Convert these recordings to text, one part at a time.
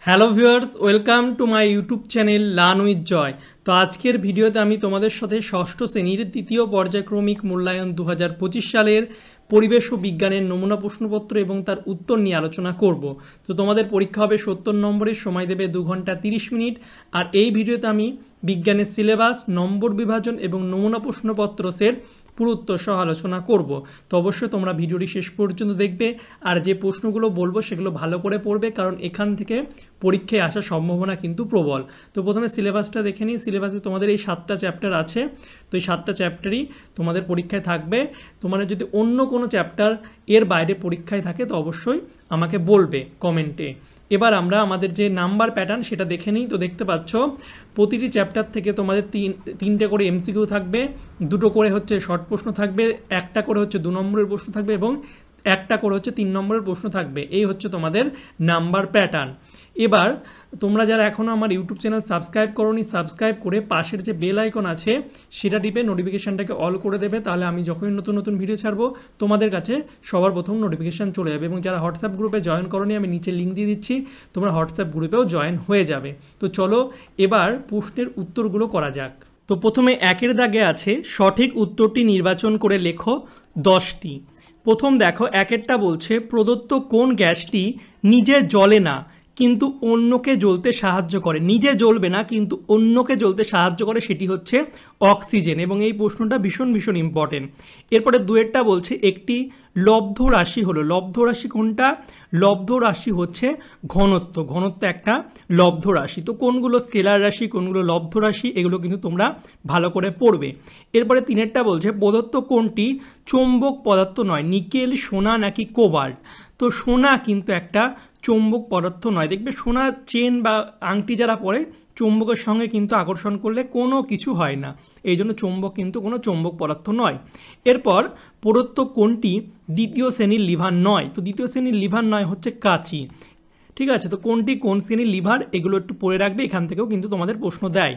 Hello viewers, welcome to my YouTube channel learn with Joy. তো আজকের ভিডিওতে আমি তোমাদের সাথে ষষ্ঠ শ্রেণীর দ্বিতীয় পর্যায়ক্রমিক মূল্যায়ন 2025 সালের পরিবেশ ও বিজ্ঞানের নমুনা প্রশ্নপত্র এবং তার উত্তর নিয়ে আলোচনা করব। তো তোমাদের পরীক্ষা হবে 70 নম্বরের, সময় দেবে 2 ঘন্টা 30 মিনিট। আর এই ভিডিওতে আমি বিজ্ঞানের সিলেবাস, নম্বর বিভাজন এবং নমুনা প্রশ্নপত্র সেট পুরো উত্তর সহ আলোচনা করব। তো অবশ্যই তোমরা ভিডিওটি শেষ পর্যন্ত দেখবে, আর যে প্রশ্নগুলো বলবো সেগুলো ভালো করে পড়বে, কারণ এখান থেকে পরীক্ষায় আসার সম্ভাবনা কিন্তু প্রবল। তো প্রথমে সিলেবাসটা দেখে নিই। সিলেবাসে তোমাদের এই 7টা চ্যাপ্টার আছে। তো এই 7টা চ্যাপ্টারই তোমাদের পরীক্ষায় থাকবে। তোমাদের যদি অন্য কোনো চ্যাপ্টার এর বাইরে পরীক্ষায় থাকে তো অবশ্যই আমাকে বলবে কমেন্টে। এবার আমরা আমাদের যে নাম্বার প্যাটার্ন সেটা দেখে নিই। তো দেখতে পাচ্ছ প্রতিটি চ্যাপ্টার থেকে তোমাদের তিনটে করে এমসিকিউ থাকবে, দুটো করে হচ্ছে শর্ট প্রশ্ন থাকবে, একটা করে হচ্ছে 2 নম্বরের প্রশ্ন থাকবে এবং একটা করে হচ্ছে 3 নম্বরের প্রশ্ন থাকবে। এই হচ্ছে তোমাদের নাম্বার প্যাটার্ন। এবার তোমরা যারা এখনও আমার ইউটিউব চ্যানেল সাবস্ক্রাইব করোনি, সাবস্ক্রাইব করে পাশের যে বেল আইকন আছে সেটা টিপে নোটিফিকেশানটাকে অল করে দেবে, তাহলে আমি যখনই নতুন নতুন ভিডিও ছাড়বো তোমাদের কাছে সবার প্রথম নোটিফিকেশান চলে যাবে। এবং যারা হোয়াটসঅ্যাপ গ্রুপে জয়েন করোনি, আমি নিচে লিঙ্ক দিয়ে দিচ্ছি, তোমরা হোয়াটসঅ্যাপ গ্রুপেও জয়েন হয়ে যাবে। তো চলো এবার প্রশ্নের উত্তরগুলো করা যাক। তো প্রথমে 1-এর দাগে আছে সঠিক উত্তরটি নির্বাচন করে লেখো 10টি। প্রথম দেখো 1-এরটা বলছে প্রদত্ত কোন গ্যাসটি নিজে জ্বলে না কিন্তু অন্যকে জ্বলতে সাহায্য করে। নিজে জ্বলবে না কিন্তু অন্যকে জ্বলতে সাহায্য করে, সেটি হচ্ছে অক্সিজেন। এবং এই প্রশ্নটা ভীষণ ভীষণ ইম্পর্টেন্ট। এরপরে 2-এরটা বলছে একটি লব্ধ রাশি হলো, লব্ধ রাশি কোনটা? লব্ধ রাশি হচ্ছে ঘনত্ব। ঘনত্ব একটা লব্ধ রাশি। তো কোনগুলো স্কেলার রাশি, কোনগুলো লব্ধ রাশি, এগুলো কিন্তু তোমরা ভালো করে পড়বে। এরপরে 3-এরটা বলছে প্রদত্ত কোনটি চৌম্বক পদার্থ নয়, নিকেল, সোনা নাকি কোবাল্ট। তো সোনা কিন্তু একটা চৌম্বক পদার্থ নয়। দেখবে সোনার চেন বা আংটি যারা পরে চৌম্বকের সঙ্গে কিন্তু আকর্ষণ করলে কোনো কিছু হয় না, এই জন্য চৌম্বক কিন্তু কোনো চৌম্বক পদার্থ নয়। এরপর প্রদত্ত কোনটি দ্বিতীয় শ্রেণীর লিভার নয়। তো দ্বিতীয় শ্রেণীর লিভার নয় হচ্ছে কাঁচি। ঠিক আছে, তো কোনটি কোন শ্রেণীর লিভার এগুলো একটু পড়ে রাখবে, এখান থেকেও কিন্তু তোমাদের প্রশ্ন দেয়।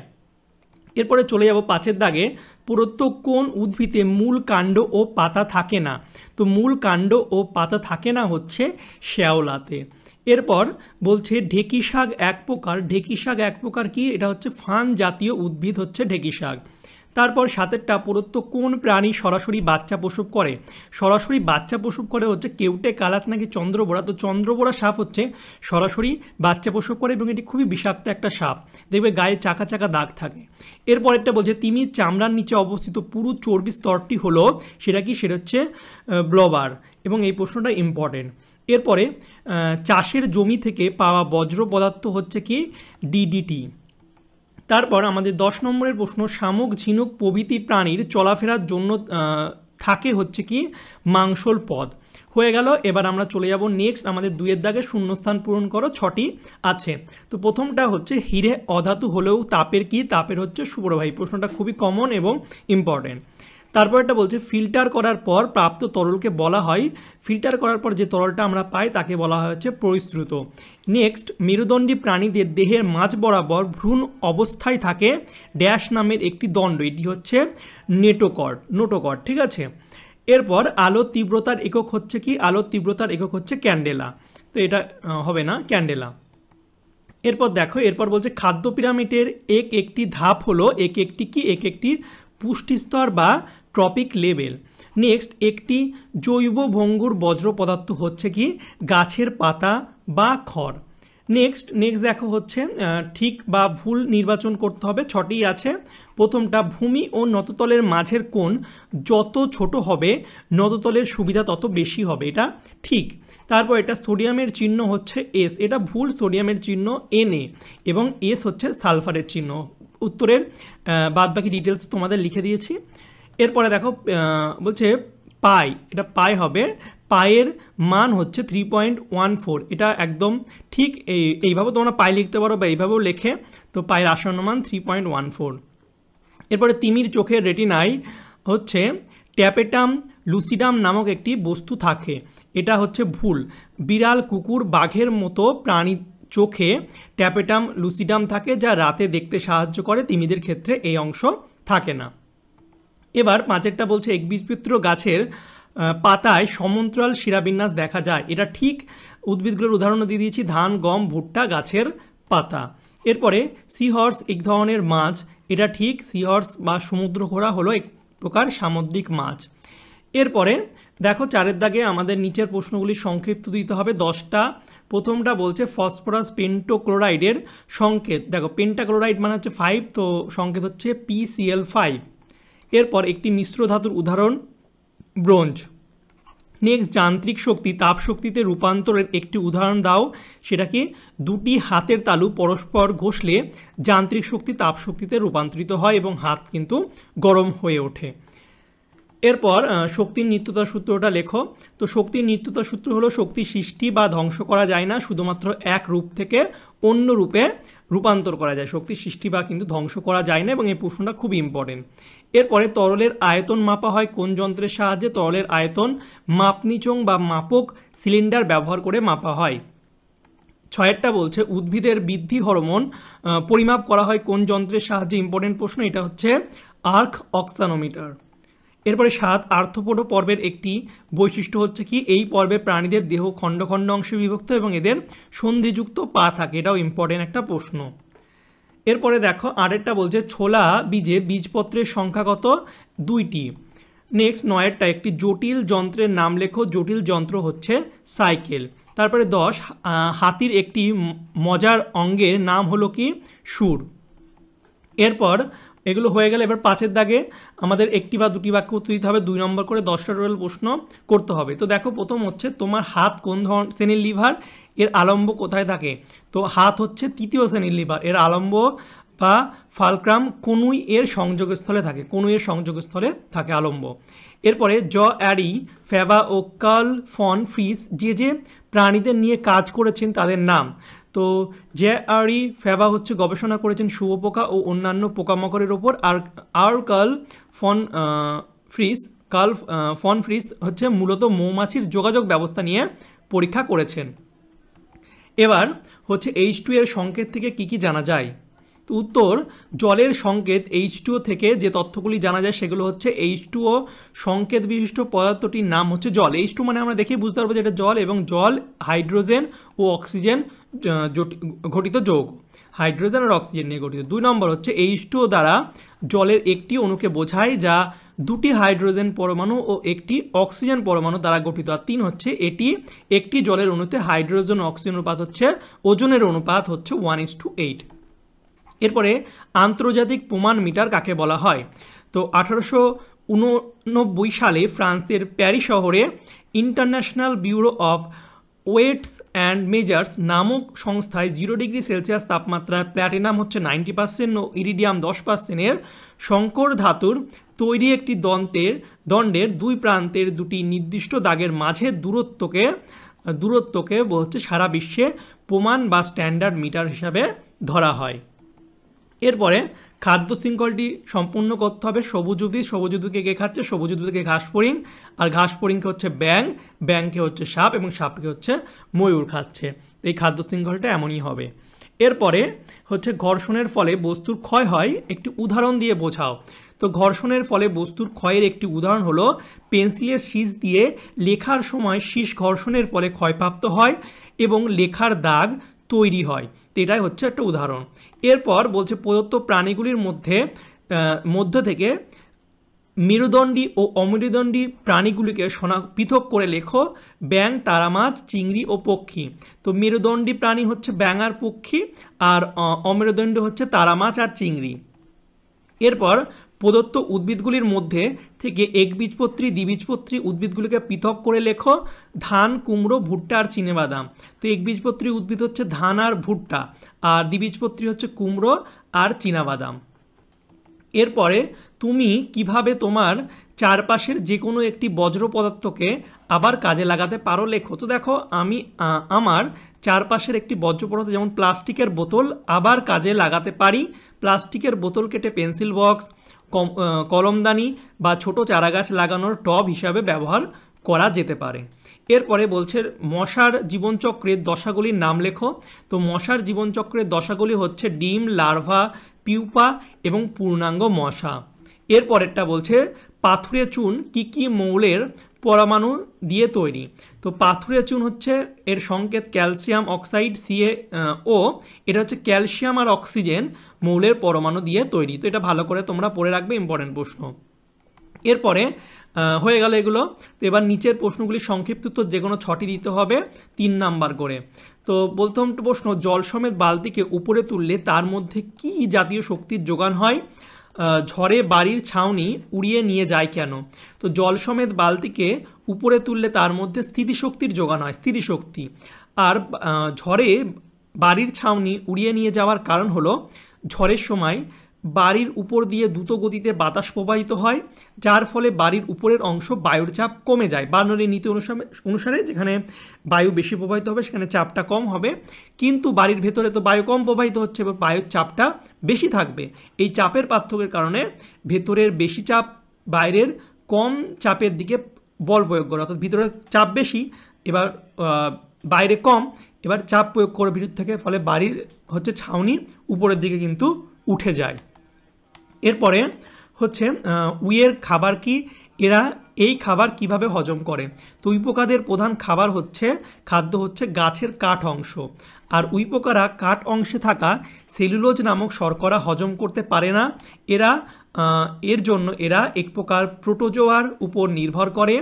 এরপরে চলে যাব 5-এর দাগে, প্রদত্ত কোন উদ্ভিদে মূল কাণ্ড ও পাতা থাকে না। তো মূল কাণ্ড ও পাতা থাকে না হচ্ছে শ্যাওলাতে। এরপর বলছে ঢেঁকি শাক এক প্রকার। ঢেঁকি শাক এক প্রকার কি? এটা হচ্ছে ফান জাতীয় উদ্ভিদ হচ্ছে ঢেঁকি শাক। তারপর 7-এরটা প্রদত্ত কোন প্রাণী সরাসরি বাচ্চা প্রসব করে। সরাসরি বাচ্চা প্রসব করে হচ্ছে কেউটে, কালাচ নাকি চন্দ্রবোড়া। তো চন্দ্রবোড়া সাপ হচ্ছে সরাসরি বাচ্চা প্রসব করে এবং এটি খুবই বিষাক্ত একটা সাপ, দেখবে গায়ে চাকা চাকা দাগ থাকে। এরপরেরটা বলছে তিমির চামড়ার নিচে অবস্থিত পুরু চর্বি স্তরটি হলো, সেটা কি? সেটা হচ্ছে ব্লবার। এবং এই প্রশ্নটা ইম্পর্টেন্ট। এরপরে চাষের জমি থেকে পাওয়া বজ্র পদার্থ হচ্ছে কি? ডিডিটি। তারপর আমাদের 10 নম্বরের প্রশ্ন শামুক, ঝিনুক প্রভৃতি প্রাণীর চলাফেরার জন্য থাকে হচ্ছে কি? মাংসল পদ। হয়ে গেল। এবার আমরা চলে যাব নেক্সট, আমাদের 2-এর দাগে শূন্যস্থান পূরণ করো, 6টি আছে। তো প্রথমটা হচ্ছে হীরে অধাতু হলেও তাপের কি? তাপের হচ্ছে সুপ্রবাহী। প্রশ্নটা খুবই কমন এবং ইম্পর্টেন্ট। তারপর একটা বলছে ফিল্টার করার পর প্রাপ্ত তরলকে বলা হয়, ফিল্টার করার পর যে তরলটা আমরা পাই তাকে বলা হয় হচ্ছে পরিশ্রুত। নেক্সট, মেরুদণ্ডী প্রাণীদের দেহের মাঝ বরাবর ভ্রূণ অবস্থায় থাকে ড্যাশ নামের একটি দণ্ড, এটি হচ্ছে নোটোকর্ড। নোটোকর্ড, ঠিক আছে। এরপর আলোর তীব্রতার একক হচ্ছে কি? আলোর তীব্রতার একক হচ্ছে ক্যান্ডেলা। তো এটা হবে না, ক্যান্ডেলা। এরপর দেখো, এরপর বলছে খাদ্য পিরামিডের একটি ধাপ হলো একটি কি? একটি পুষ্টিস্তর বা ট্রপিক লেভেল। নেক্সট, একটি জৈব ভঙ্গুর বজ্র পদার্থ হচ্ছে কি? গাছের পাতা বা খড়। নেক্সট দেখো হচ্ছে ঠিক বা ভুল নির্বাচন করতে হবে, 6টি আছে। প্রথমটা ভূমি ও নততলের মাঝের কোণ যত ছোট হবে নততলের সুবিধা তত বেশি হবে, এটা ঠিক। তারপর এটা সোডিয়ামের চিহ্ন হচ্ছে এস, এটা ভুল। সোডিয়ামের চিহ্ন Na এবং এস হচ্ছে সালফারের চিহ্ন। উত্তরের বাদবাকি ডিটেলস তোমাদের লিখে দিয়েছি। এরপরে দেখো বলছে পাই, এটা পাই হবে। পায়ের মান হচ্ছে 3.14, এটা একদম ঠিক। এইভাবে তোমরা পাই লিখতে পারো বা এইভাবেও লেখে। তো পায়ের আসন্ন মান 3.14। এরপরে তিমির চোখের রেটিনায় হচ্ছে ট্যাপেটাম লুসিডাম নামক একটি বস্তু থাকে, এটা হচ্ছে ভুল। বিড়াল, কুকুর, বাঘের মতো প্রাণী চোখে ট্যাপেটাম লুসিডাম থাকে, যা রাতে দেখতে সাহায্য করে। তিমিদের ক্ষেত্রে এই অংশ থাকে না। এবার 5-এরটা বলছে একবীজপত্র গাছের পাতায় সমান্তরাল শিরাবিন্যাস দেখা যায়। এটা ঠিক। উদ্ভিদগুলোর উদাহরণ দিয়ে দিয়েছি, ধান, গম, ভুট্টা, গাছের পাতা। এরপরে সি হর্স এক ধরনের মাছ, এটা ঠিক। সি হর্স বা সমুদ্র ঘোড়া হলো এক প্রকার সামুদ্রিক মাছ। এরপরে দেখো 4 দাগে আমাদের নিচের প্রশ্নগুলি সংক্ষিপ্ত দিতে হবে 10টা। প্রথমটা বলছে ফসফরাস পেন্টোক্লোরাইডের সংকেত। দেখো পেন্টাক্লোরাইড মানে হচ্ছে 5, তো সংকেত হচ্ছে PCl5। এরপর একটি মিশ্র ধাতুর উদাহরণ ব্রোঞ্জ। নেক্সট, যান্ত্রিক শক্তি তাপ শক্তিতে রূপান্তরের একটি উদাহরণ দাও। সেটা কি? দুটি হাতের তালু পরস্পর ঘষলে যান্ত্রিক শক্তি তাপ শক্তিতে রূপান্তরিত হয় এবং হাত কিন্তু গরম হয়ে ওঠে। এরপর শক্তির নিত্যতার সূত্রটা লেখো। তো শক্তির নিত্যতার সূত্র হলো শক্তি সৃষ্টি বা ধ্বংস করা যায় না, শুধুমাত্র এক রূপ থেকে অন্য রূপে রূপান্তর করা যায়। শক্তি সৃষ্টি বা কিন্তু ধ্বংস করা যায় না, এবং এই প্রশ্নটা খুব ইম্পর্টেন্ট। এরপরে তরলের আয়তন মাপা হয় কোন যন্ত্রের সাহায্যে? তরলের আয়তন মাপনিচং বা মাপক সিলিন্ডার ব্যবহার করে মাপা হয়। 6টা বলছে উদ্ভিদের বৃদ্ধি হরমোন পরিমাপ করা হয় কোন যন্ত্রের সাহায্যে? ইম্পর্টেন্ট প্রশ্ন, এটা হচ্ছে আর্ক অক্সানোমিটার। এরপরে 7, আর্থ্রোপোডা পর্বের একটি বৈশিষ্ট্য হচ্ছে কি? এই পর্বে প্রাণীদের দেহ খণ্ড খণ্ড অংশে বিভক্ত এবং এদের সন্ধিযুক্ত পা থাকে। এটাও ইম্পর্টেন্ট একটা প্রশ্ন। এরপরে দেখো 8টা বলছে ছোলা বীজে বীজপত্রের সংখ্যা কত? 2টি। নেক্সট 9টা একটি জটিল যন্ত্রের নাম লেখো। জটিল যন্ত্র হচ্ছে সাইকেল। তারপরে 10, হাতির একটি মজার অঙ্গের নাম হলো কি? সুর। এরপর এগুলো হয়ে গেলে এবার 5 দাগে আমাদের একটি বা দুটি বাক্য উত্তর দিতে হবে। 2 নম্বর করে 10টা টোটাল প্রশ্ন করতে হবে। তো দেখো প্রথম হচ্ছে তোমার হাত কোন শ্রেণীর লিভার? এর আলম্ব কোথায় থাকে? তো হাত হচ্ছে 3য় শ্রেণীর লিভার। এর আলম্ব বা ফালক্রাম কনুই এর সংযোগস্থলে থাকে। কনুই এর সংযোগস্থলে থাকে আলম্ব। এরপরে অ্যারি, ফ্যাবা ও কার্ল ফন ফ্রিস যে প্রাণীদের নিয়ে কাজ করেছেন তাদের নাম। তো অ্যারি ফ্যাবা হচ্ছে গবেষণা করেছেন শুঁয়োপোকা ও অন্যান্য পোকামাকড়ের ওপর। আর কার্ল ফন ফ্রিস হচ্ছে মূলত মৌমাছির যোগাযোগ ব্যবস্থা নিয়ে পরীক্ষা করেছেন। এবার হচ্ছে H2 এর সংকেত থেকে কি কি জানা যায়? তো উত্তর, জলের সংকেত H2O থেকে যে তথ্যগুলি জানা যায় সেগুলো হচ্ছে H2O সংকেত বিশিষ্ট পদার্থটির নাম হচ্ছে জল। H2 মানে আমরা দেখে বুঝতে পারবো যে এটা জল, এবং জল হাইড্রোজেন ও অক্সিজেন ঘটিত যৌগ। হাইড্রোজেন আর অক্সিজেন নিয়ে গঠিত। 2 নম্বর হচ্ছে H2O দ্বারা জলের একটি অণুকে বোঝায় যা 2টি হাইড্রোজেন পরমাণু ও একটি অক্সিজেন পরমাণু দ্বারা গঠিত। আর 3 হচ্ছে এটি একটি জলের অণুতে হাইড্রোজেন ও অক্সিজেন অনুপাত হচ্ছে ওজনের অনুপাত হচ্ছে 1:8। এরপরে আন্তর্জাতিক প্রমাণ মিটার কাকে বলা হয়? তো 1889 সালে ফ্রান্সের প্যারিস শহরে international bureau of weights and measures নামক সংস্থায় 0 ডিগ্রি সেলসিয়াস তাপমাত্রায় প্ল্যাটিনাম হচ্ছে 90% ও ইরিডিয়াম 10% সংকর ধাতুর তৈরি একটি দণ্ডের 2 প্রান্তের 2টি নির্দিষ্ট দাগের মাঝে দূরত্বকে হচ্ছে সারা বিশ্বে প্রমাণ বা স্ট্যান্ডার্ড মিটার হিসাবে ধরা হয়। এরপরে খাদ্য শৃঙ্খলটি সম্পূর্ণ করতে হবে। সবুজ উদ্ভিদকে কে খাচ্ছে? সবুজ উদ্ভিদকে ঘাস ফড়িং, আর ঘাস ফড়িংকে হচ্ছে ব্যাঙকে হচ্ছে সাপ, এবং সাপকে হচ্ছে ময়ূর খাচ্ছে। এই খাদ্য শৃঙ্খলটা এমনই হবে। এরপরে হচ্ছে ঘর্ষণের ফলে বস্তুর ক্ষয় হয়, একটি উদাহরণ দিয়ে বোঝাও। তো ঘর্ষণের ফলে বস্তুর ক্ষয়ের একটি উদাহরণ হলো পেন্সিলের শীষ দিয়ে লেখার সময় শীষ ঘর্ষণের ফলে ক্ষয়প্রাপ্ত হয় এবং লেখার দাগ তৈরি হয়। তো এটাই হচ্ছে একটা উদাহরণ। এরপর বলছে প্রদত্ত প্রাণীগুলির মধ্যে থেকে মেরুদণ্ডী ও অমেরুদণ্ডী প্রাণীগুলিকে পৃথক করে লেখো। ব্যাঙ, তারা মাছ, চিংড়ি ও পক্ষী। তো মেরুদণ্ডী প্রাণী হচ্ছে ব্যাঙ আর পক্ষী, আর অমেরুদণ্ডী হচ্ছে তারা মাছ আর চিংড়ি। এরপর প্রদত্ত উদ্ভিদগুলির মধ্যে থেকে একবীজপত্রী দ্বিবীজপত্রী উদ্ভিদগুলিকে পৃথক করে লেখো। ধান, কুমড়ো, ভুট্টা আর চিনেবাদাম। তো একবীজপত্রী উদ্ভিদ হচ্ছে ধান আর ভুট্টা, আর দ্বিবীজপত্রী হচ্ছে কুমড়ো আর চিনাবাদাম। এরপরে তুমি কিভাবে তোমার চারপাশের যে কোনো একটি বজ্র পদার্থকে আবার কাজে লাগাতে পারো লেখো। তো দেখো আমি আমার চারপাশের একটি বজ্র পদার্থ যেমন প্লাস্টিকের বোতল আবার কাজে লাগাতে পারি। প্লাস্টিকের বোতল কেটে পেন্সিল বক্স, কলমদানি বা ছোট চারাগাছ লাগানোর টব হিসাবে ব্যবহার করা যেতে পারে। এরপরে বলছে মশার জীবনচক্রের দশাগুলির নাম লেখো। তো মশার জীবনচক্রের দশাগুলি হচ্ছে ডিম, লার্ভা, পিউপা এবং পূর্ণাঙ্গ মশা। এরপরেরটা বলছে পাথুরে চুন কি কি মৌলের পরমাণু দিয়ে তৈরি। তো পাথুরে চুন হচ্ছে এর সংকেত ক্যালসিয়াম অক্সাইড CaO, এটা হচ্ছে ক্যালসিয়াম আর অক্সিজেন মৌলের পরমাণু দিয়ে তৈরি। তো এটা ভালো করে তোমরা পড়ে রাখবে, ইম্পর্টেন্ট প্রশ্ন। এরপরে হয়ে গেল এগুলো। তো এবার নিচের প্রশ্নগুলি সংক্ষিপ্ত উত্তর যে কোনো 6টি দিতে হবে 3 নাম্বার করে। তো প্রথম প্রশ্ন, জল সমেত বালতিকে উপরে তুললে তার মধ্যে কি জাতীয় শক্তির যোগান হয়? ঝড়ে বাড়ির ছাউনি উড়িয়ে নিয়ে যায় কেন? তো জল সমেত বালতিকে উপরে তুললে তার মধ্যে স্থিতিশক্তির যোগান হয়, স্থিতিশক্তি। আর ঝড়ে বাড়ির ছাউনি উড়িয়ে নিয়ে যাওয়ার কারণ হলো ঝড়ের সময় বাড়ির উপর দিয়ে দ্রুত গতিতে বাতাস প্রবাহিত হয়, যার ফলে বাড়ির উপরের অংশ বায়ুর চাপ কমে যায়। বার্নৌলির নীতি অনুসারে যেখানে বায়ু বেশি প্রবাহিত হবে সেখানে চাপটা কম হবে, কিন্তু বাড়ির ভেতরে তো বায়ু কম প্রবাহিত হচ্ছে, এবার বায়ুর চাপটা বেশি থাকবে। এই চাপের পার্থক্যের কারণে ভেতরের বেশি চাপ বাইরের কম চাপের দিকে বল প্রয়োগ করে, অর্থাৎ ভিতরে চাপ বেশি, এবার বাইরে কম, এবার চাপ প্রয়োগ করে বিদ্যুৎ থেকে, ফলে বাড়ির হচ্ছে ছাউনি উপরের দিকে কিন্তু উঠে যায়। এরপরে হচ্ছে উইয়ের খাবার কি? এরা এই খাবার কিভাবে হজম করে? তো উইপোকাদের প্রধান খাদ্য হচ্ছে গাছের কাঠ অংশ। আর উইপোকারা কাঠ অংশে থাকা সেলুলোজ নামক শর্করা হজম করতে পারে না। এর জন্য এরা এক প্রকার প্রোটোজোয়ার উপর নির্ভর করে,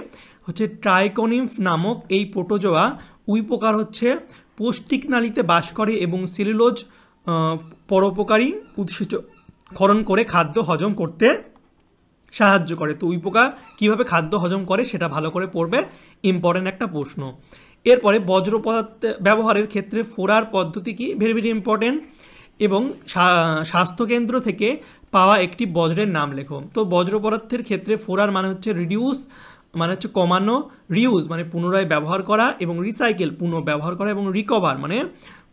হচ্ছে ট্রাইকোনিম্ফ নামক এই প্রোটোজোয়া উইপোকার হচ্ছে পৌষ্টিক নালীতে বাস করে এবং সেলুলোজ পরোপকারী উৎসেচক ক্ষরণ করে খাদ্য হজম করতে সাহায্য করে। তো উইপোকা কীভাবে খাদ্য হজম করে সেটা ভালো করে পড়বে, ইম্পর্টেন্ট একটা প্রশ্ন। এরপরে বজ্র পদার্থ ব্যবহারের ক্ষেত্রে ফোড়ার পদ্ধতি কি? Very very important. এবং স্বাস্থ্যকেন্দ্র থেকে পাওয়া একটি বজ্রের নাম লেখো। তো বজ্র পদার্থের ক্ষেত্রে ফোড়ার মানে হচ্ছে রিডিউস, মানে হচ্ছে কমানো, রিউজ মানে পুনরায় ব্যবহার করা, এবং রিসাইকেল পুনর্ব্যবহার করা, এবং রিকভার মানে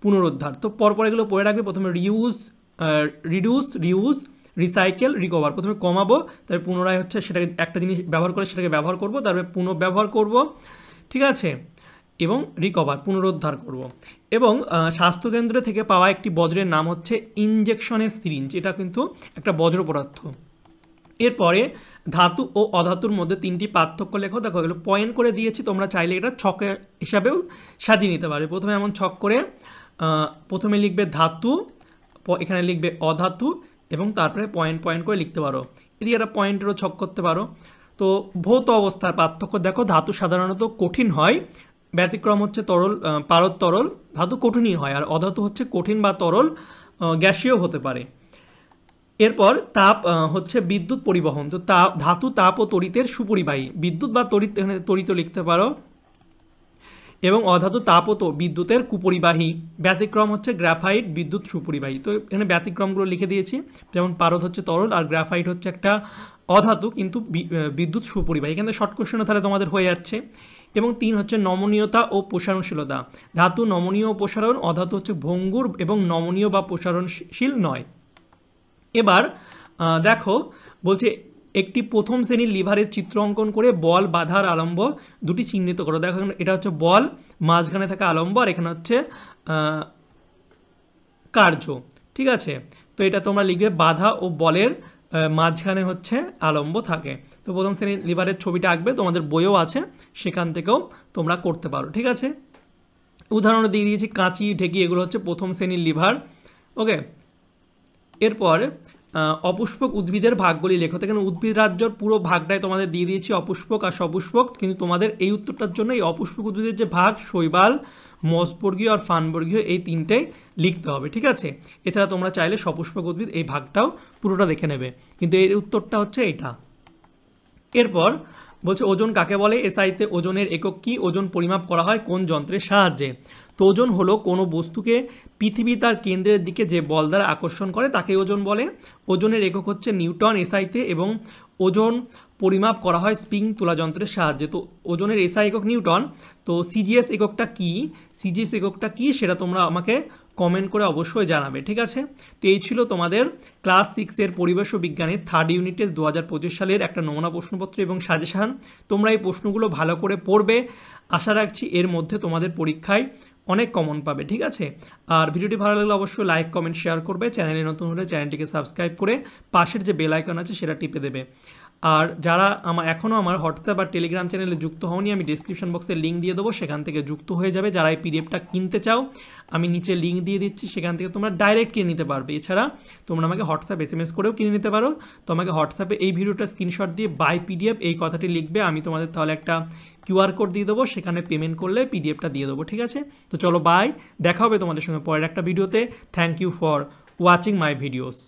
পুনরুদ্ধার। তো পরপর এগুলো পড়ে রাখবে। প্রথমে রিডিউস, রিউজ, রিসাইকেল, রিকভার। প্রথমে কমাবো, তারপরে পুনরায় হচ্ছে সেটাকে একটা জিনিস ব্যবহার করে সেটাকে ব্যবহার করব, তারপরে পুনর্ব্যবহার করব, ঠিক আছে, এবং রিকভার পুনরুদ্ধার করব। এবং স্বাস্থ্যকেন্দ্র থেকে পাওয়া একটি বজ্রের নাম হচ্ছে ইনজেকশনের সিরিঞ্জ, এটা কিন্তু একটা বজ্র পদার্থ। এরপরে ধাতু ও অধাতুর মধ্যে 3টি পার্থক্য লেখো। দেখো এগুলো পয়েন্ট করে দিয়েছি, তোমরা চাইলে এটা ছক হিসাবেও সাজিয়ে নিতে পারবে। প্রথমে এমন ছক করে প্রথমে লিখবে ধাতু, এখানে লিখবে অধাতু, এবং তারপরে পয়েন্ট পয়েন্ট করে লিখতে পারো। এদিকে একটা পয়েন্টেরও ছক করতে পারো। তো ভৌত অবস্থার পার্থক্য দেখো, ধাতু সাধারণত কঠিন হয়, ব্যতিক্রম হচ্ছে তরল, পারদ তরল, ধাতু কঠিনই হয়। আর অধাতু হচ্ছে কঠিন বা তরল, গ্যাসীয় হতে পারে। এরপর তাপ হচ্ছে বিদ্যুৎ পরিবহন। তো ধাতু তাপ ও তড়িতের সুপরিবাহী, বিদ্যুৎ বা তড়িৎ, এখানে তড়িৎ লিখতে পারো। এবং অধাতু তাপ ও বিদ্যুতের কুপরিবাহী, ব্যতিক্রম হচ্ছে গ্রাফাইট, বিদ্যুৎ সুপরিবাহী। তো এখানে ব্যতিক্রমগুলো লিখে দিয়েছি, যেমন পারদ হচ্ছে তরল আর গ্রাফাইট হচ্ছে একটা অধাতু কিন্তু বিদ্যুৎ সুপরিবাহী। এখানে শর্ট কোশ্চেনও তাহলে তোমাদের হয়ে যাচ্ছে। এবং 3 হচ্ছে নমনীয়তা ও প্রসারণশীলতা। ধাতু নমনীয় ও প্রসারণ, অধাতু হচ্ছে ভঙ্গুর এবং নমনীয় বা প্রসারণশীল নয়। এবার দেখো বলছে একটি প্রথম শ্রেণীর লিভারের চিত্র অঙ্কন করে বল, বাধার, আলম্ব দুটি চিহ্নিত করো। দেখো এটা হচ্ছে বল, মাঝখানে থাকা আলম্ব, আর এখানে হচ্ছে কার্য, ঠিক আছে। তো এটা তোমরা লিখবে বাধা ও বলের মাঝখানে হচ্ছে আলম্ব থাকে। তো প্রথম শ্রেণীর লিভারের ছবিটা আঁকবে, তোমাদের বইও আছে, সেখান থেকেও তোমরা করতে পারো, ঠিক আছে। উদাহরণ দিয়ে দিয়েছি, কাঁচি, ঢেকি, এগুলো হচ্ছে প্রথম শ্রেণীর লিভার, ওকে। এরপর অপুষ্পক উদ্ভিদের ভাগগুলি লেখো। এখানে উদ্ভিদ রাজ্যর পুরো ভাগটাই তোমাদের দিয়ে দিয়েছি, অপুষ্পক আর সপুষ্পক, কিন্তু তোমাদের এই উত্তরটার জন্য এই অপুষ্পক উদ্ভিদের যে ভাগ, শৈবাল, মসবর্গীয় আর ফানবর্গীয়, এই 3টাই লিখতে হবে, ঠিক আছে। এছাড়া তোমরা চাইলে সপুষ্পক উদ্ভিদ এই ভাগটাও পুরোটা দেখে নেবে, কিন্তু এর উত্তরটা হচ্ছে এইটা। এরপর বলছে ওজন কাকে বলে? এসআইতে ওজনের একক কি? ওজন পরিমাপ করা হয় কোন যন্ত্রের সাহায্যে? তো ওজন হলো কোনো বস্তুকে পৃথিবী তার কেন্দ্রের দিকে যে বল দ্বারা আকর্ষণ করে তাকে ওজন বলে। ওজনের একক হচ্ছে নিউটন এসআইতে, এবং ওজন পরিমাপ করা হয় স্প্রিং তোলা যন্ত্রের সাহায্যে। তো ওজনের এসআই একক নিউটন। তো সিজিএস এককটা কি? সিজিএস এককটা কি সেটা তোমরা আমাকে কমেন্ট করে অবশ্যই জানাবে, ঠিক আছে। তো এই ছিল তোমাদের ক্লাস 6-এর পরিবেশ ও বিজ্ঞানের 3rd ইউনিটের 2025 সালের একটা নমুনা প্রশ্নপত্র এবং সাজেশান। তোমরা এই প্রশ্নগুলো ভালো করে পড়বে, আশা রাখছি এর মধ্যে তোমাদের পরীক্ষায় অনেক কমন পাবে, ঠিক আছে। আর ভিডিওটি ভালো লাগলে অবশ্যই লাইক, কমেন্ট, শেয়ার করবে। চ্যানেলে নতুন হলে চ্যানেলটিকে সাবস্ক্রাইব করে পাশের যে বেল আইকন আছে সেটা টিপে দেবে। আর যারা এখনও আমার হোয়াটসঅ্যাপ আর টেলিগ্রাম চ্যানেলে যুক্ত হওনি, আমি ডিসক্রিপশন বক্সে লিঙ্ক দিয়ে দেবো, সেখান থেকে যুক্ত হয়ে যাবে। যারা এই পিডিএফটা কিনতে চাও আমি নিচে লিঙ্ক দিয়ে দিচ্ছি, সেখান থেকে তোমরা ডাইরেক্ট কিনে নিতে পারবে। এছাড়া তোমরা আমাকে হোয়াটসঅ্যাপ SMS করেও কিনে নিতে পারো। তো আমাকে হোয়াটসঅ্যাপে এই ভিডিওটা স্ক্রিনশট দিয়ে বাই পিডিএফ এই কথাটি লিখবে, আমি তোমাদের তাহলে একটা QR কোড দিয়ে দেবো, সেখানে পেমেন্ট করলে পিডিএফটা দিয়ে দেবো, ঠিক আছে? তো চলো বাই, দেখা হবে তোমাদের সঙ্গে পরের একটা ভিডিওতে। Thank you for watching my videos.